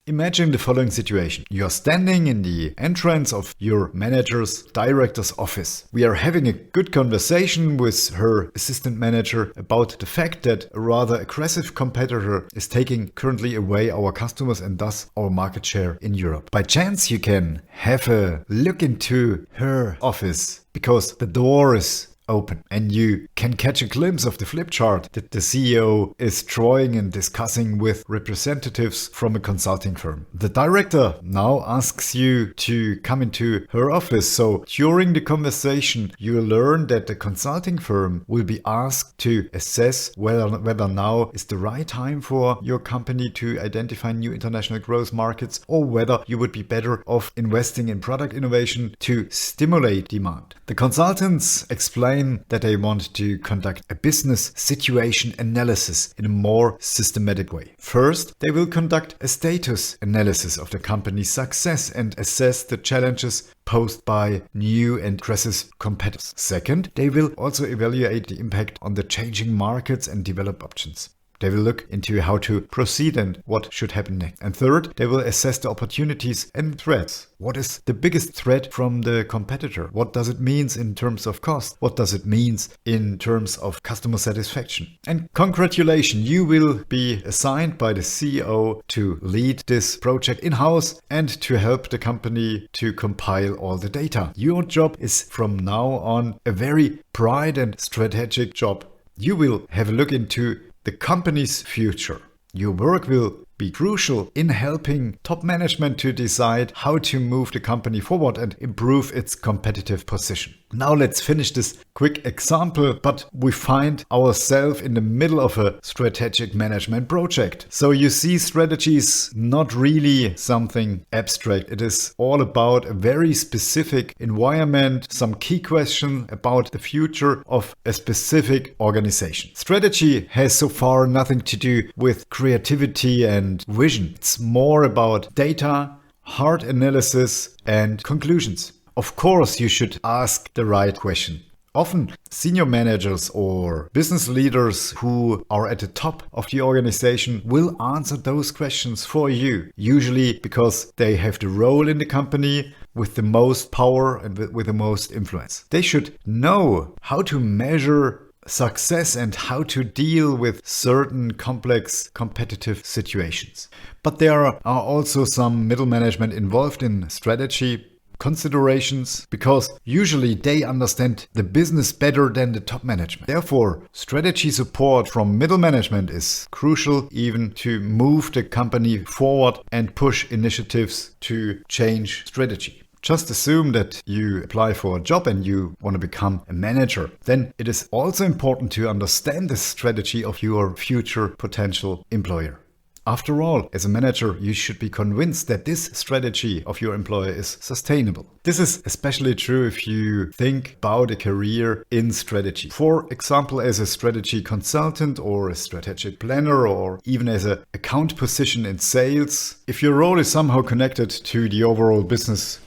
Imagine the following situation. You are standing in the entrance of your manager's director's office. We are having a good conversation with her assistant manager about the fact that a rather aggressive competitor is taking currently away our customers and thus our market share in Europe. By chance, you can have a look into her office because the door is open and you can catch a glimpse of the flip chart that the CEO is drawing and discussing with representatives from a consulting firm. The director now asks you to come into her office. So during the conversation, you learn that the consulting firm will be asked to assess whether now is the right time for your company to identify new international growth markets, or whether you would be better off investing in product innovation to stimulate demand. The consultants explain that they want to conduct a business situation analysis in a more systematic way. First, they will conduct a status analysis of the company's success and assess the challenges posed by new and aggressive competitors. Second, they will also evaluate the impact on the changing markets and develop options. They will look into how to proceed and what should happen next. And third, they will assess the opportunities and threats. What is the biggest threat from the competitor? What does it mean in terms of cost? What does it mean in terms of customer satisfaction? And congratulations, you will be assigned by the CEO to lead this project in-house and to help the company to compile all the data. Your job is from now on a very bright and strategic job. You will have a look into the company's future. Your work will be crucial in helping top management to decide how to move the company forward and improve its competitive position. Now let's finish this quick example, but we find ourselves in the middle of a strategic management project. So you see, strategy is not really something abstract. It is all about a very specific environment, some key question about the future of a specific organization. Strategy has so far nothing to do with creativity and vision. It's more about data, hard analysis, and conclusions. Of course, you should ask the right question. Often, senior managers or business leaders who are at the top of the organization will answer those questions for you, usually because they have the role in the company with the most power and with the most influence. They should know how to measure success and how to deal with certain complex competitive situations. But there are also some middle management involved in strategy considerations because usually they understand the business better than the top management. Therefore, strategy support from middle management is crucial even to move the company forward and push initiatives to change strategy. Just assume that you apply for a job and you want to become a manager. Then it is also important to understand the strategy of your future potential employer. After all, as a manager, you should be convinced that this strategy of your employer is sustainable. This is especially true if you think about a career in strategy. For example, as a strategy consultant or a strategic planner or even as an account position in sales. If your role is somehow connected to the overall business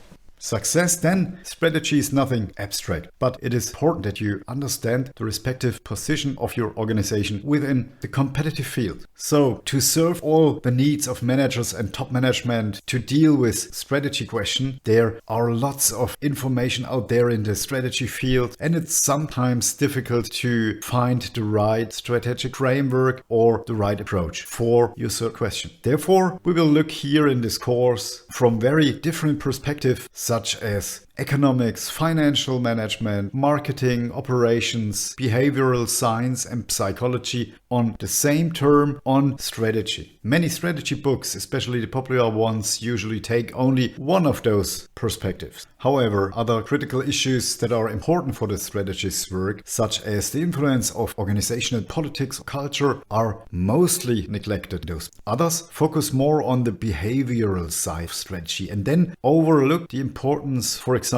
success, then strategy is nothing abstract, but it is important that you understand the respective position of your organization within the competitive field. So to serve all the needs of managers and top management to deal with strategy question, there are lots of information out there in the strategy field, and it's sometimes difficult to find the right strategic framework or the right approach for your third question. Therefore, we will look here in this course from very different perspectives, such as economics, financial management, marketing, operations, behavioral science, and psychology on the same term, on strategy. Many strategy books, especially the popular ones, usually take only one of those perspectives. However, other critical issues that are important for the strategist's work, such as the influence of organizational politics or culture, are mostly neglected. Those others focus more on the behavioral side of strategy and then overlook the importance, for example,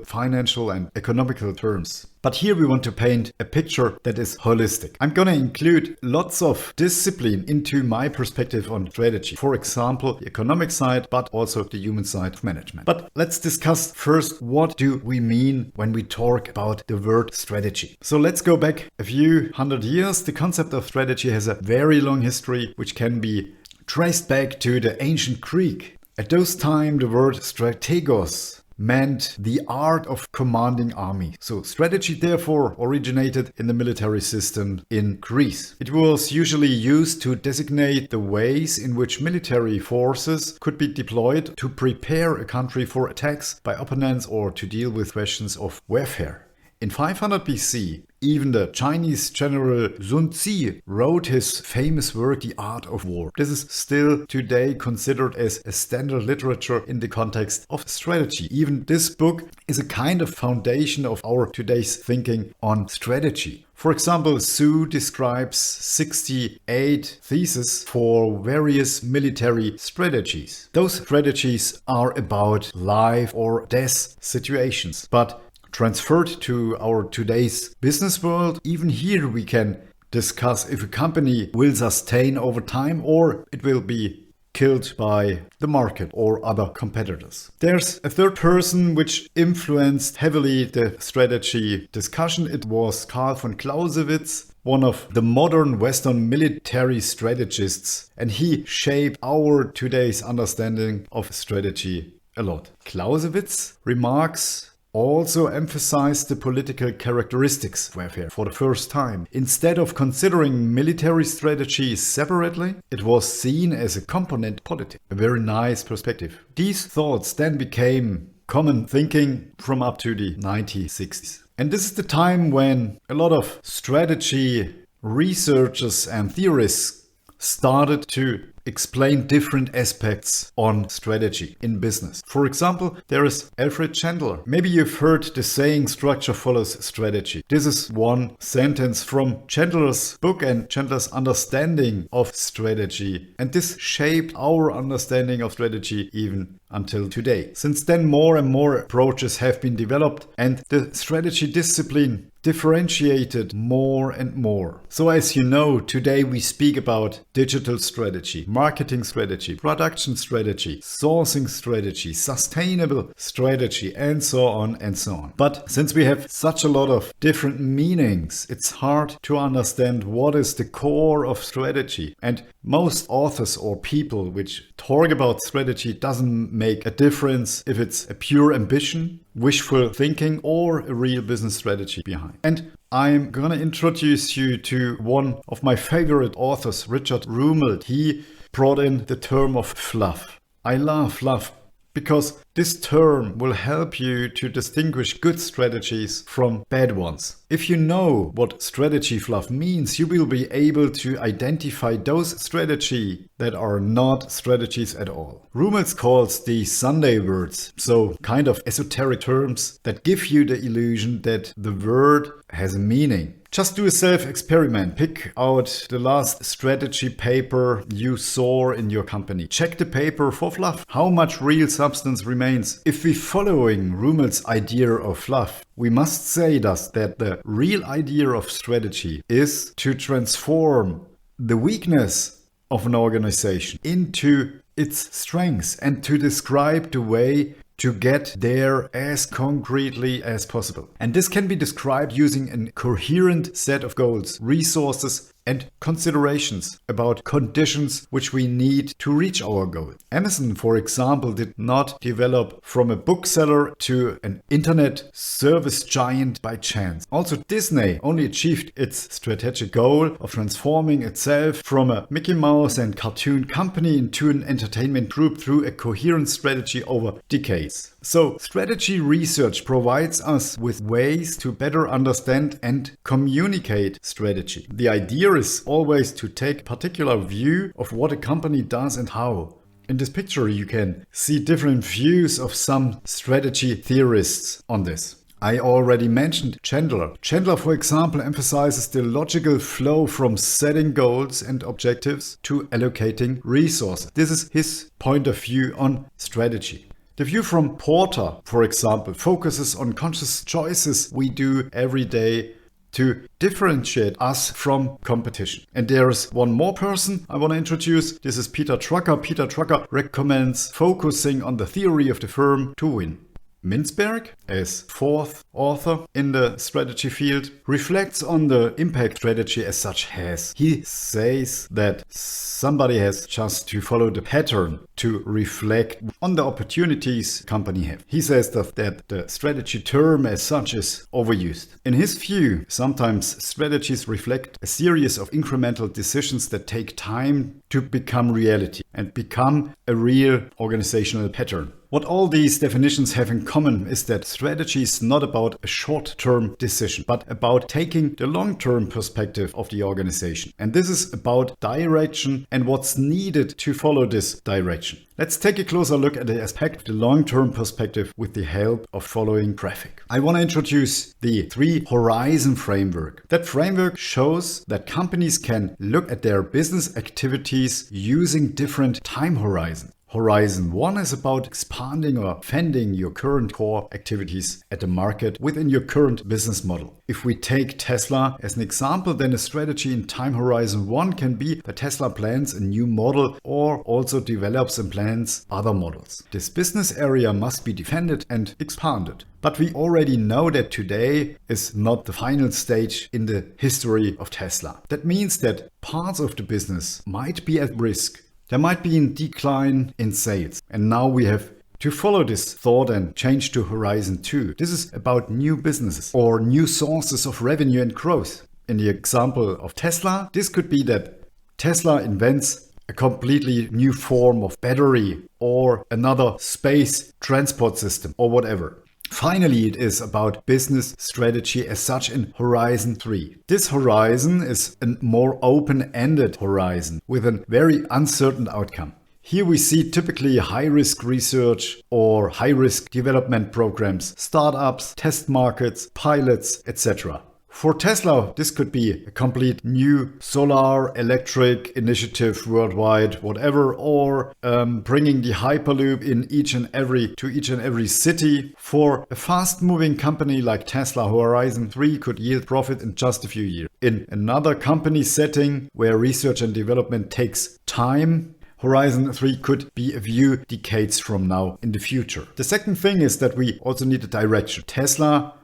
financial and economical terms. But here we want to paint a picture that is holistic. I'm going to include lots of discipline into my perspective on strategy. For example, the economic side, but also the human side of management. But let's discuss first, what do we mean when we talk about the word strategy? So let's go back a few hundred years. The concept of strategy has a very long history, which can be traced back to the ancient Greek. At those time, the word strategos meant the art of commanding army. So strategy therefore originated in the military system in Greece. It was usually used to designate the ways in which military forces could be deployed to prepare a country for attacks by opponents or to deal with questions of warfare. In 500 BC, even the Chinese general Sun Tzu wrote his famous work, The Art of War. This is still today considered as a standard literature in the context of strategy. Even this book is a kind of foundation of our today's thinking on strategy. For example, Tzu describes 68 theses for various military strategies. Those strategies are about life or death situations, but transferred to our today's business world, even here we can discuss if a company will sustain over time or it will be killed by the market or other competitors. There's a third person which influenced heavily the strategy discussion. It was Karl von Clausewitz, one of the modern Western military strategists, and he shaped our today's understanding of strategy a lot. Clausewitz remarks also emphasized the political characteristics of warfare for the first time. Instead of considering military strategy separately, it was seen as a component of politics. A very nice perspective. These thoughts then became common thinking from up to the 1960s. And this is the time when a lot of strategy researchers and theorists started to explain different aspects on strategy in business. For example, there is Alfred Chandler. Maybe you've heard the saying structure follows strategy. This is one sentence from Chandler's book and Chandler's understanding of strategy. And this shaped our understanding of strategy even until today. Since then, more and more approaches have been developed and the strategy discipline differentiated more and more. So as you know, today we speak about digital strategy, marketing strategy, production strategy, sourcing strategy, sustainable strategy, and so on and so on. But since we have such a lot of different meanings, it's hard to understand what is the core of strategy. And most authors or people which talk about strategy doesn't make a difference if it's a pure ambition, wishful thinking, or a real business strategy behind. And I'm gonna introduce you to one of my favorite authors, Richard Rummelt. He brought in the term of fluff. I love fluff because this term will help you to distinguish good strategies from bad ones. If you know what strategy fluff means, you will be able to identify those strategies that are not strategies at all. Rummelt calls these Sunday words, so kind of esoteric terms that give you the illusion that the word has a meaning. Just do a self-experiment. Pick out the last strategy paper you saw in your company. Check the paper for fluff. How much real substance remains? If we're following Rummelt's idea of fluff, we must say thus that the real idea of strategy is to transform the weakness of an organization into its strengths and to describe the way to get there as concretely as possible. And this can be described using a coherent set of goals, resources, and considerations about conditions which we need to reach our goal. Amazon, for example, did not develop from a bookseller to an internet service giant by chance. Also, Disney only achieved its strategic goal of transforming itself from a Mickey Mouse and cartoon company into an entertainment group through a coherent strategy over decades. So, strategy research provides us with ways to better understand and communicate strategy. The idea is always to take a particular view of what a company does and how. In this picture, you can see different views of some strategy theorists on this. I already mentioned Chandler. Chandler, for example, emphasizes the logical flow from setting goals and objectives to allocating resources. This is his point of view on strategy. The view from Porter, for example, focuses on conscious choices we do every day to differentiate us from competition. And there is one more person I want to introduce. This is Peter Drucker. Peter Drucker recommends focusing on the theory of the firm to win. Mintzberg, as fourth author in the strategy field, reflects on the impact strategy as such has. He says that somebody has just to follow the pattern to reflect on the opportunities company have. He says that the strategy term as such is overused. In his view, sometimes strategies reflect a series of incremental decisions that take time to become reality and become a real organizational pattern. What all these definitions have in common is that strategy is not about a short-term decision, but about taking the long-term perspective of the organization. And this is about direction and what's needed to follow this direction. Let's take a closer look at the aspect of the long-term perspective with the help of following graphic. I want to introduce the 3 horizon framework. That framework shows that companies can look at their business activities using different time horizons. Horizon 1 is about expanding or defending your current core activities at the market within your current business model. If we take Tesla as an example, then a strategy in time horizon 1 can be that Tesla plans a new model or also develops and plans other models. This business area must be defended and expanded. But we already know that today is not the final stage in the history of Tesla. That means that parts of the business might be at risk. There might be a decline in sales. And now we have to follow this thought and change to Horizon 2. This is about new businesses or new sources of revenue and growth. In the example of Tesla, this could be that Tesla invents a completely new form of battery or another space transport system or whatever. Finally, it is about business strategy as such in Horizon 3. This horizon is a more open-ended horizon with a very uncertain outcome. Here we see typically high-risk research or high-risk development programs, startups, test markets, pilots, etc. For Tesla, this could be a complete new solar electric initiative worldwide, whatever, or bringing the Hyperloop in each and every city. For a fast-moving company like Tesla, Horizon 3 could yield profit in just a few years. In another company setting where research and development takes time, Horizon 3 could be a few decades from now in the future. The second thing is that we also need a direction. Tesla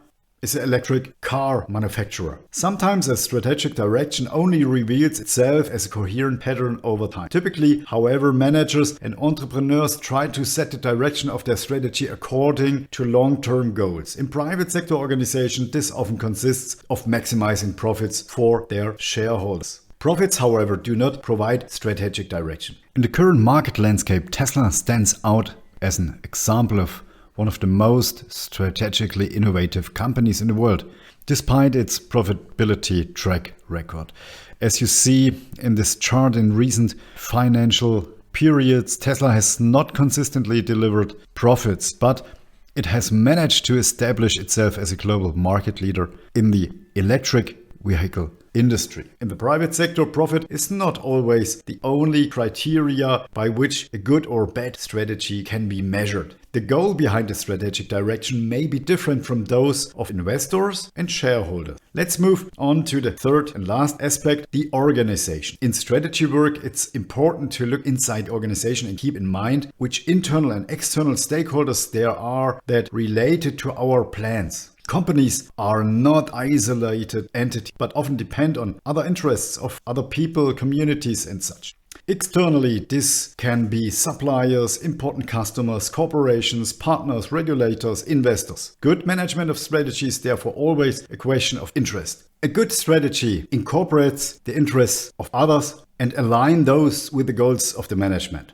is an electric car manufacturer. Sometimes a strategic direction only reveals itself as a coherent pattern over time. Typically, however, managers and entrepreneurs try to set the direction of their strategy according to long-term goals. In private sector organizations, this often consists of maximizing profits for their shareholders. Profits, however, do not provide strategic direction. In the current market landscape, Tesla stands out as an example of one of the most strategically innovative companies in the world, despite its profitability track record. As you see in this chart, in recent financial periods, Tesla has not consistently delivered profits, but it has managed to establish itself as a global market leader in the electric vehicle industry. In the private sector, profit is not always the only criteria by which a good or bad strategy can be measured. The goal behind the strategic direction may be different from those of investors and shareholders. Let's move on to the third and last aspect, the organization. In strategy work, it's important to look inside the organization and keep in mind which internal and external stakeholders there are that related to our plans. Companies are not isolated entities, but often depend on other interests of other people, communities and such. Externally, this can be suppliers, important customers, corporations, partners, regulators, investors. Good management of strategy is therefore always a question of interest. A good strategy incorporates the interests of others and align those with the goals of the management.